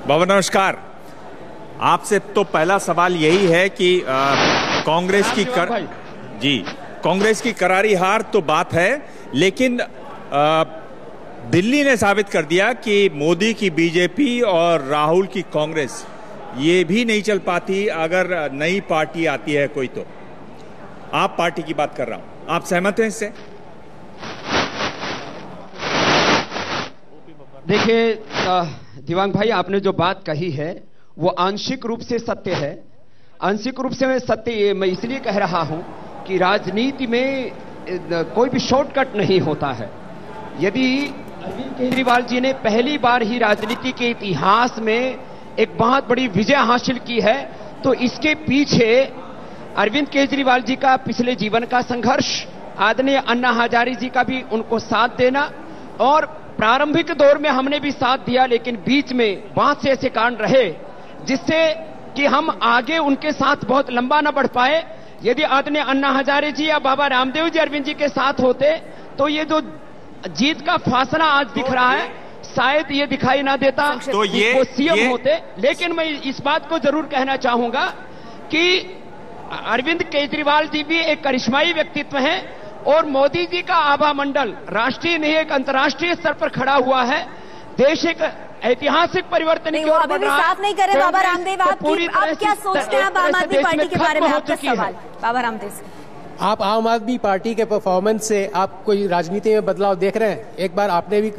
बाबा नमस्कार। आपसे तो पहला सवाल यही है कि कांग्रेस की करारी हार तो बात है, लेकिन दिल्ली ने साबित कर दिया कि मोदी की बीजेपी और राहुल की कांग्रेस ये भी नहीं चल पाती अगर नई पार्टी आती है कोई। तो आप पार्टी की बात कर रहा हूं, आप सहमत हैं इससे? देखिए दिवांग भाई, आपने जो बात कही है वो आंशिक रूप से सत्य है। आंशिक रूप से मैं इसलिए कह रहा हूं कि राजनीति में कोई भी शॉर्टकट नहीं होता है। यदि अरविंद केजरीवाल जी ने पहली बार ही राजनीति के इतिहास में एक बहुत बड़ी विजय हासिल की है, तो इसके पीछे अरविंद केजरीवाल जी का पिछले जीवन का संघर्ष, आदरणीय अन्ना हजारे जी का भी उनको साथ देना, और प्रारंभिक दौर में हमने भी साथ दिया, लेकिन बीच में बहुत से ऐसे कांड रहे जिससे कि हम आगे उनके साथ बहुत लंबा न बढ़ पाए। यदि आदरणीय अन्ना हजारे जी या बाबा रामदेव जी अरविंद जी के साथ होते तो ये जो जीत का फासला आज दिख रहा है शायद ये दिखाई ना देता, तो वो सीएम होते। लेकिन मैं इस बात को जरूर कहना चाहूंगा कि अरविंद केजरीवाल जी भी एक करिश्माई व्यक्तित्व हैं और मोदी जी का आभा मंडल राष्ट्रीय नहीं एक अंतर्राष्ट्रीय स्तर पर खड़ा हुआ है। देश एक ऐतिहासिक परिवर्तन की ओर बढ़ रहा है। साफ नहीं करे बाबा रामदेव, आप क्या सोचते हैं आम आदमी पार्टी के बारे में? आपका सवाल बाबा रामदेव से। आप आम आदमी पार्टी के परफॉर्मेंस से आप कोई राजनीति में बदलाव देख रहे हैं? एक बार आपने भी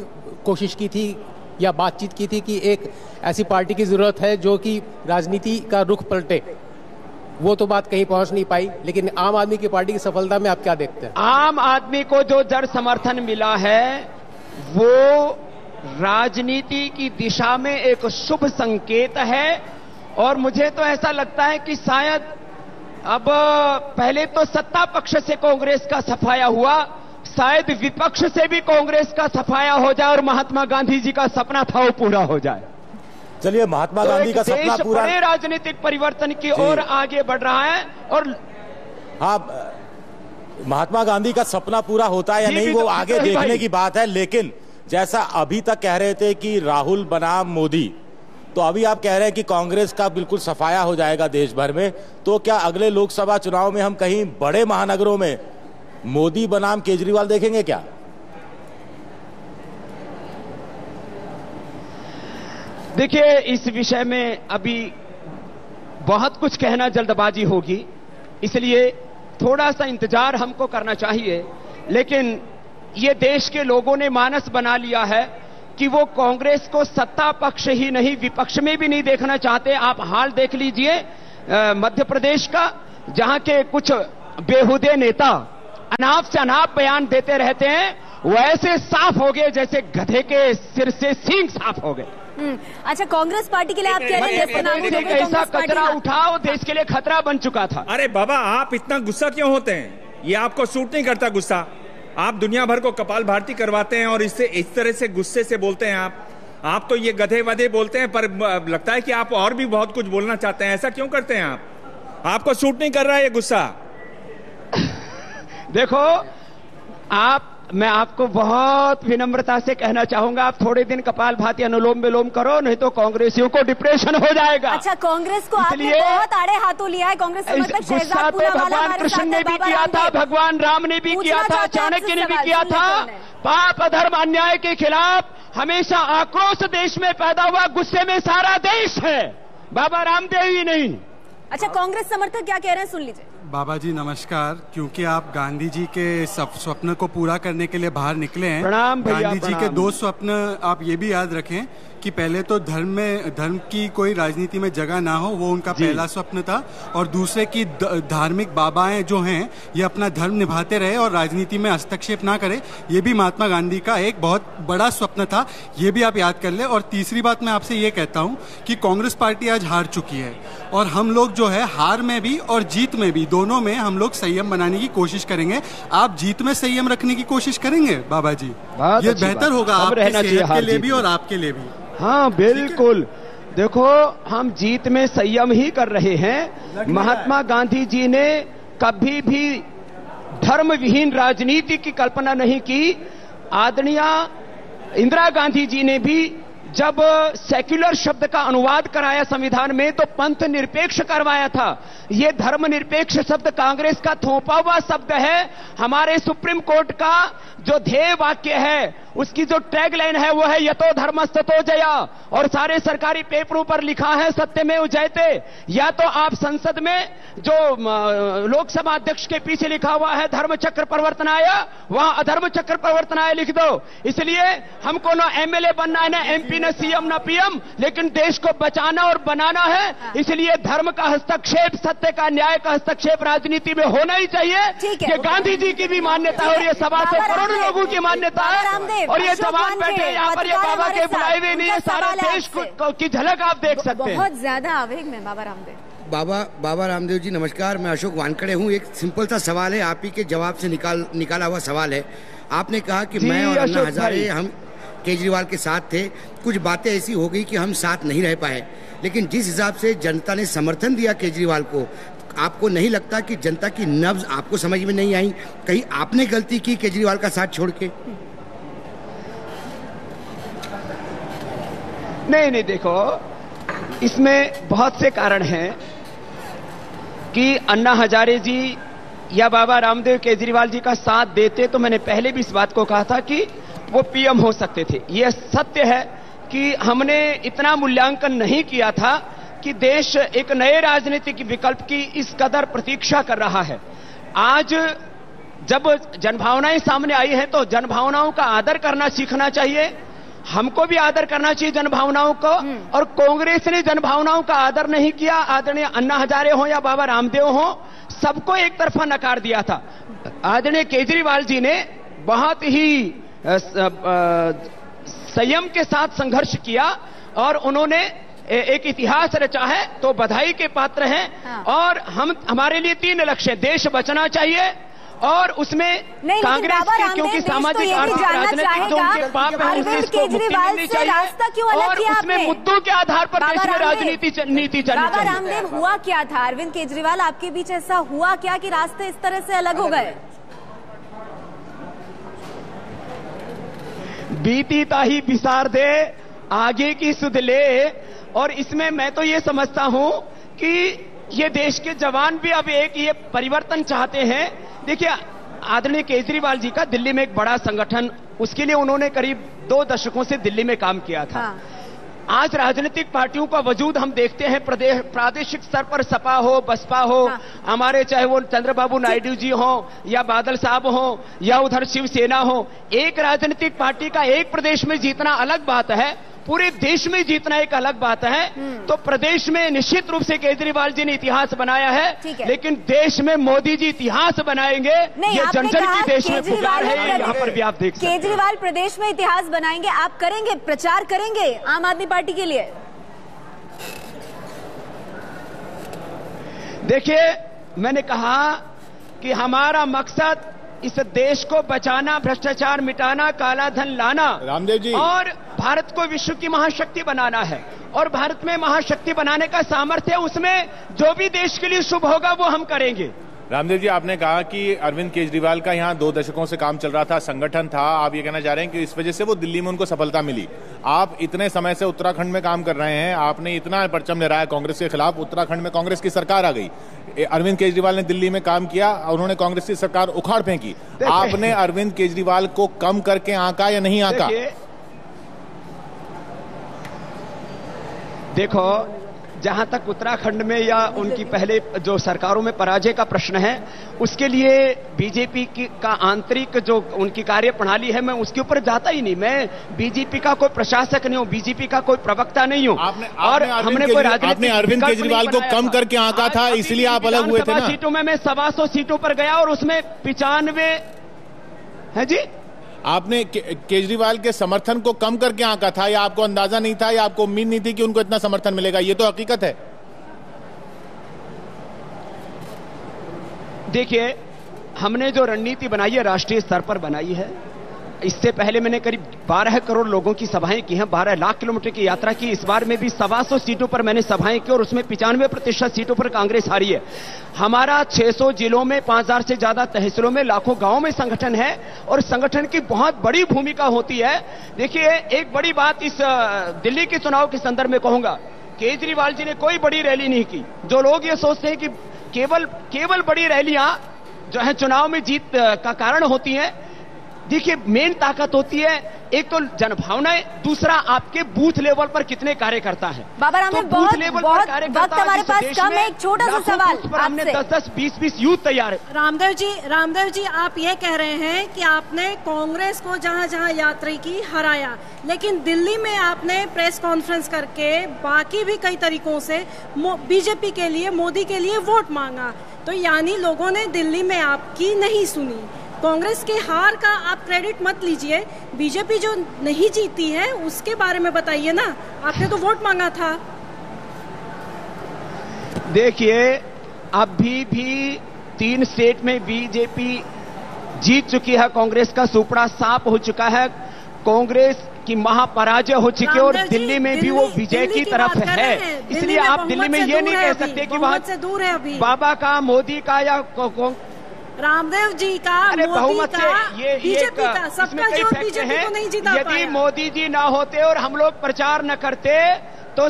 कोशिश की थी या बातचीत की थी कि एक ऐसी पार्टी की जरूरत है जो कि राजनीति का रुख पलटे, वो तो बात कहीं पहुंच नहीं पाई। लेकिन आम आदमी की पार्टी की सफलता में आप क्या देखते हैं? आम आदमी को जो जड़ समर्थन मिला है वो राजनीति की दिशा में एक शुभ संकेत है, और मुझे तो ऐसा लगता है कि शायद अब पहले तो सत्ता पक्ष से कांग्रेस का सफाया हुआ, शायद विपक्ष से भी कांग्रेस का सफाया हो जाए और महात्मा गांधी जी का सपना था वो पूरा हो जाए। चलिए, महात्मा गांधी का सपना पूरा, बड़े राजनीतिक परिवर्तन की ओर आगे बढ़ रहा है। और हाँ, महात्मा गांधी का सपना पूरा होता है या नहीं वो आगे देखने की बात है। लेकिन जैसा अभी तक कह रहे थे कि राहुल बनाम मोदी, तो अभी आप कह रहे हैं कि कांग्रेस का बिल्कुल सफाया हो जाएगा देश भर में। तो क्या अगले लोकसभा चुनाव में हम कहीं बड़े महानगरों में मोदी बनाम केजरीवाल देखेंगे क्या? देखिए, इस विषय में अभी बहुत कुछ कहना जल्दबाजी होगी, इसलिए थोड़ा सा इंतजार हमको करना चाहिए। लेकिन ये देश के लोगों ने मानस बना लिया है कि वो कांग्रेस को सत्ता पक्ष ही नहीं विपक्ष में भी नहीं देखना चाहते। आप हाल देख लीजिए मध्य प्रदेश का, जहां के कुछ बेहुदे नेता अनाप से अनाप बयान देते रहते हैं, वैसे साफ हो गए जैसे गधे के सिर से सींग साफ हो गए। अच्छा, कांग्रेस पार्टी के लिए आप कह रहे हैं ऐसा कचरा उठाओ देश के लिए खतरा बन चुका था। अरे बाबा, आप इतना गुस्सा क्यों होते हैं? ये आपको सूट नहीं करता गुस्सा। आप दुनिया भर को कपाल भारती करवाते हैं और इससे इस तरह से गुस्से से बोलते हैं आप तो ये गधे वधे बोलते हैं, पर लगता है कि आप और भी बहुत कुछ बोलना चाहते हैं। ऐसा क्यों करते हैं आप? आपको सूट नहीं कर रहा है ये गुस्सा? देखो, मैं आपको बहुत विनम्रता से कहना चाहूंगा, आप थोड़े दिन कपाल भाती अनुलोम विलोम करो, नहीं तो कांग्रेसियों को डिप्रेशन हो जाएगा। अच्छा, कांग्रेस को आपने बहुत आड़े हाथों लिया है। कांग्रेस समर्थक शहजाद पूनावाला भगवान कृष्ण ने भी किया था, भगवान राम ने भी किया था, चाणक्य ने भी किया था। पाप अधर्म अन्याय के खिलाफ हमेशा आक्रोश देश में पैदा हुआ, गुस्से में सारा देश है, बाबा रामदेव ही नहीं। अच्छा, कांग्रेस समर्थक क्या कह रहे हैं, सुन लीजिए। बाबा जी नमस्कार। क्योंकि आप गांधी जी के स्वप्न को पूरा करने के लिए बाहर निकले हैं, गांधी जी के 2 स्वप्न आप ये भी याद रखें कि पहले तो धर्म की कोई राजनीति में जगह ना हो, वो उनका पहला स्वप्न था, और दूसरे की धार्मिक बाबाएं जो हैं ये अपना धर्म निभाते रहे और राजनीति में हस्तक्षेप ना करे, ये भी महात्मा गांधी का एक बहुत बड़ा स्वप्न था, ये भी आप याद कर ले। और तीसरी बात मैं आपसे ये कहता हूँ कि कांग्रेस पार्टी आज हार चुकी है, और हम लोग जो है हार में भी और जीत में भी दोनों में हम लोग संयम बनाने की कोशिश करेंगे। आप जीत में संयम रखने की कोशिश करेंगे बाबा जी, ये बेहतर होगा आपके सेहत के लिए भी और आपके लिए भी। हाँ बिल्कुल, देखो हम जीत में संयम ही कर रहे हैं। महात्मा गांधी जी ने कभी भी धर्म विहीन राजनीति की कल्पना नहीं की। आदरणीय इंदिरा गांधी जी ने भी जब सेक्युलर शब्द का अनुवाद कराया संविधान में तो पंथ निरपेक्ष करवाया था। यह धर्मनिरपेक्ष शब्द कांग्रेस का थोपा हुआ शब्द है। हमारे सुप्रीम कोर्ट का जो ध्येय वाक्य है, उसकी जो टैगलाइन है वो है यतो धर्मस्ततो जया, और सारे सरकारी पेपरों पर लिखा है सत्यमेव जयते। या तो आप संसद में जो लोकसभा अध्यक्ष के पीछे लिखा हुआ है धर्म चक्र परिवर्तनाय, वहां अधर्म चक्र परिवर्तनाय लिख दो। इसलिए हमको ना एमएलए बनना है, ना एमपी, ना सीएम, ना पीएम, लेकिन देश को बचाना और बनाना है। इसलिए धर्म का हस्तक्षेप, सत्य का, न्याय का हस्तक्षेप राजनीति में होना ही चाहिए। ये गांधी जी की भी मान्यता है और ये 125 करोड़ लोगों की मान्यता है। और ये जवान बैठे यहाँ पर, ये बाबा के बुलाए हुए नहीं है, सारे देश की झलक आप देख सकते हैं। बहुत ज्यादा आवेग में बाबा रामदेव। बाबा रामदेव जी नमस्कार, मैं अशोक वानखड़े हूँ। एक सिंपल सा सवाल है, आप ही के जवाब से निकाला हुआ सवाल है। आपने कहा कि मैं और अन्ना हजारे हम केजरीवाल के साथ थे, कुछ बातें ऐसी हो गई कि हम साथ नहीं रह पाए, लेकिन जिस हिसाब से जनता ने समर्थन दिया केजरीवाल को, आपको नहीं लगता कि जनता की नब्ज आपको समझ में नहीं आई? कहीं आपने गलती की केजरीवाल का साथ छोड़ के? नहीं, देखो, इसमें बहुत से कारण हैं कि अन्ना हजारे जी या बाबा रामदेव केजरीवाल जी का साथ देते तो मैंने पहले भी इस बात को कहा था कि वो पीएम हो सकते थे। यह सत्य है कि हमने इतना मूल्यांकन नहीं किया था कि देश एक नए राजनीतिक विकल्प की इस कदर प्रतीक्षा कर रहा है। आज जब जनभावनाएं सामने आई हैं तो जनभावनाओं का आदर करना सीखना चाहिए। हमको भी आदर करना चाहिए जनभावनाओं को, और कांग्रेस ने जनभावनाओं का आदर नहीं किया। आदरणीय अन्ना हजारे हो या बाबा रामदेव हो, सबको एक तरफा नकार दिया था। आदरणीय केजरीवाल जी ने बहुत ही संयम के साथ संघर्ष किया और उन्होंने एक इतिहास रचा है, तो बधाई के पात्र हैं। हाँ। और हमारे लिए 3 लक्ष्य, देश बचना चाहिए और उसमें कांग्रेस के, क्योंकि सामाजिक आर्थिक राजनीतिक जो उनके पाप है उससे इसको मुक्ति मिलनी चाहिए, और उसमें मुद्दों के आधार पर देश में राजनीति नीति चलनी चाहिए। बाबा रामदेव, हुआ क्या था? अरविंद केजरीवाल आपके बीच ऐसा हुआ क्या कि रास्ते इस तरह से अलग हो गए? बीती ताही बिसार दे, आगे की सुध ले। और इसमें मैं तो ये समझता हूं कि ये देश के जवान भी अब एक ये परिवर्तन चाहते हैं। देखिए, आदरणीय केजरीवाल जी का दिल्ली में एक बड़ा संगठन, उसके लिए उन्होंने करीब 2 दशकों से दिल्ली में काम किया था। हाँ। आज राजनीतिक पार्टियों का वजूद हम देखते हैं, प्रादेशिक स्तर पर सपा हो, बसपा हो, हाँ। हमारे चाहे वो चंद्रबाबू नायडू जी हो या बादल साहब हो या उधर शिवसेना हो, एक राजनीतिक पार्टी का एक प्रदेश में जीतना अलग बात है, पूरे देश में जीतना एक अलग बात है। तो प्रदेश में निश्चित रूप से केजरीवाल जी ने इतिहास बनाया है, लेकिन देश में मोदी जी इतिहास बनाएंगे, ये जन जन की देश में पुकार है। यहाँ पर भी आप देख सकते हैं केजरीवाल प्रदेश में इतिहास बनाएंगे। आप करेंगे, प्रचार करेंगे आम आदमी पार्टी के लिए? देखिए, मैंने कहा कि हमारा मकसद इस देश को बचाना, भ्रष्टाचार मिटाना, काला धन लाना, रामदेव जी, और भारत को विश्व की महाशक्ति बनाना है। और भारत में महाशक्ति बनाने का सामर्थ्य है, उसमें जो भी देश के लिए शुभ होगा वो हम करेंगे। रामदेव जी, आपने कहा कि अरविंद केजरीवाल का यहाँ 2 दशकों से काम चल रहा था, संगठन था, आप ये कहना चाह रहे हैं कि इस वजह से वो दिल्ली में उनको सफलता मिली। आप इतने समय से उत्तराखंड में काम कर रहे हैं, आपने इतना परचम लहराया कांग्रेस के खिलाफ, उत्तराखंड में कांग्रेस की सरकार आ गई, अरविंद केजरीवाल ने दिल्ली में काम किया, उन्होंने कांग्रेस की सरकार उखाड़ फेंकी। आपने अरविंद केजरीवाल को कम करके आंका या नहीं आंका? देखो, जहां तक उत्तराखंड में या उनकी पहले जो सरकारों में पराजय का प्रश्न है, उसके लिए बीजेपी का आंतरिक जो उनकी कार्य प्रणाली है, मैं उसके ऊपर जाता ही नहीं। मैं बीजेपी का कोई प्रशासक नहीं हूं, बीजेपी का कोई प्रवक्ता नहीं हूं। और हमने कोई आपने अरविंद केजरीवाल को कम करके आंका था, इसलिए आप अलग हुए थे ना? सीटों में मैं 125 सीटों पर गया और उसमें 95 है जी। आपने केजरीवाल के समर्थन को कम करके आंका था, या आपको अंदाजा नहीं था, या आपको उम्मीद नहीं थी कि उनको इतना समर्थन मिलेगा? ये तो हकीकत है। देखिए, हमने जो रणनीति बनाई है राष्ट्रीय स्तर पर बनाई है, इससे पहले मैंने करीब 12 करोड़ लोगों की सभाएं की हैं, 12 लाख किलोमीटर की यात्रा की। इस बार में भी 125 सीटों पर मैंने सभाएं की और उसमें 95% सीटों पर कांग्रेस हारी है। हमारा 600 जिलों में 5000 से ज्यादा तहसीलों में लाखों गांवों में संगठन है और संगठन की बहुत बड़ी भूमिका होती है। देखिए, एक बड़ी बात इस दिल्ली के चुनाव के संदर्भ में कहूंगा, केजरीवाल जी ने कोई बड़ी रैली नहीं की। जो लोग ये सोचते हैं कि केवल बड़ी रैलियां जो है चुनाव में जीत का कारण होती हैं, देखिए मेन ताकत होती है एक तो जनभावनाएं, दूसरा आपके बूथ लेवल पर कितने कार्यकर्ता है। बाबा रामदेव, तो बूथ लेवल पर कार्यकर्ता हमारे पास कम है, एक छोटा सा सवाल हमने 10-10, 20-20 यूथ तैयार है। रामदेव जी आप ये कह रहे हैं कि आपने कांग्रेस को जहां जहां यात्रा की हराया, लेकिन दिल्ली में आपने प्रेस कॉन्फ्रेंस करके बाकी भी कई तरीकों से बीजेपी के लिए, मोदी के लिए वोट मांगा, तो यानी लोगों ने दिल्ली में आपकी नहीं सुनी। कांग्रेस के हार का आप क्रेडिट मत लीजिए, बीजेपी जो नहीं जीती है उसके बारे में बताइए ना, आपने तो वोट मांगा था। देखिए, अभी भी 3 स्टेट में बीजेपी जीत चुकी है, कांग्रेस का सुपड़ा साफ हो चुका है, कांग्रेस की महापराजय हो चुकी है और दिल्ली में भी वो विजय की तरफ है। इसलिए आप दिल्ली में ये नहीं कह सकते कि वहां से दूर है अभी बाबा का, मोदी का या रामदेव जी का, मोदी का, बीजेपी का, सबका जो बीजेपी को नहीं जीता पाया। यदि मोदी जी ना होते और हम लोग प्रचार न करते तो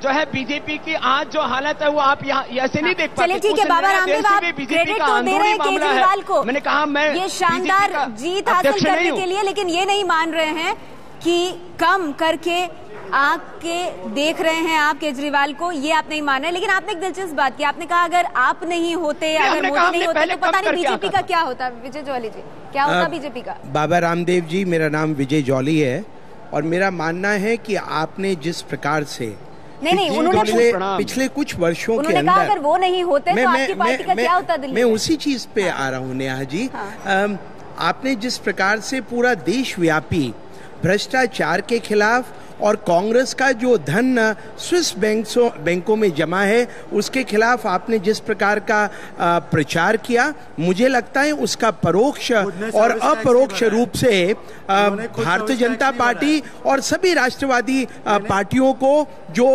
जो है बीजेपी की आज जो हालत है वो आप यहाँ ऐसे नहीं देख पाते। चलिए ठीक है बाबा रामदेव, आप क्रेडिट तो दे रहे हैं केजरीवाल को, मैंने कहा मैं ये शानदार जीत हासिल करने के लिए, लेकिन ये नहीं मान रहे हैं कि कम करके आके देख रहे हैं आप केजरीवाल को, ये आप नहीं मान रहे। लेकिन आपने एक दिलचस्प बात की, आपने कहा अगर आप नहीं होते, अगर मोदी नहीं होते तो पता नहीं बीजेपी का क्या होता। विजय जॉली जी, क्या होता बीजेपी का? बाबा रामदेव जी, मेरा नाम विजय जॉली है और मेरा मानना है कि आपने जिस प्रकार से नहीं उन्होंने पिछले कुछ वर्षों के अंदर, अगर वो नहीं होते तो आपकी पार्टी का क्या होता दिल्ली? मैं उसी चीज पे आ रहा हूँ नेहा जी। आपने जिस प्रकार से पूरा देशव्यापी भ्रष्टाचार के खिलाफ और कांग्रेस का जो धन स्विस बैंकों में जमा है उसके खिलाफ आपने जिस प्रकार का प्रचार किया, मुझे लगता है उसका परोक्ष और अपरोक्ष रूप से भारतीय जनता पार्टी और सभी राष्ट्रवादी पार्टियों को जो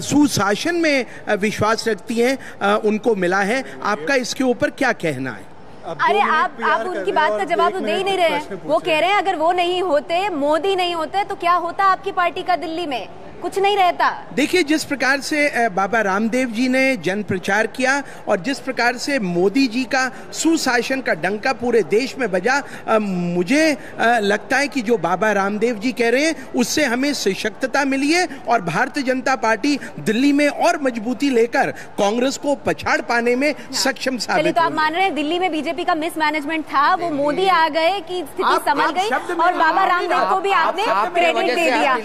सुशासन में विश्वास रखती हैं उनको मिला है। आपका इसके ऊपर क्या कहना है? अरे आप उनकी बात का जवाब तो दे ही नहीं रहे हैं। वो कह रहे हैं अगर वो नहीं होते, मोदी नहीं होते तो क्या होता आपकी पार्टी का दिल्ली में? कुछ नहीं रहता। देखिए, जिस प्रकार से बाबा रामदेव जी ने जन प्रचार किया और जिस प्रकार से मोदी जी का सुशासन का डंका पूरे देश में बजा, मुझे लगता है कि जो बाबा रामदेव जी कह रहे हैं उससे हमें सशक्तता मिली है और भारतीय जनता पार्टी दिल्ली में और मजबूती लेकर कांग्रेस को पछाड़ पाने में सक्षम साबित। तो आप मान रहे हैं दिल्ली में बीजेपी का मिसमैनेजमेंट था, वो मोदी आ गए कि स्थिति संभल गई और बाबा रामदेव को भी आपने क्रेडिट दे दिया।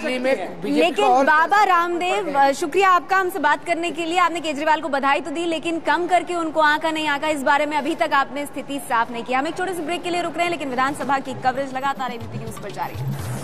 लेकिन बाबा रामदेव, शुक्रिया आपका हमसे बात करने के लिए। आपने केजरीवाल को बधाई तो दी, लेकिन कम करके उनको आका नहीं आका, इस बारे में अभी तक आपने स्थिति साफ नहीं किया। हम एक छोटे से ब्रेक के लिए रुक रहे हैं, लेकिन विधानसभा की कवरेज लगातार एबीपी न्यूज पर जारी है।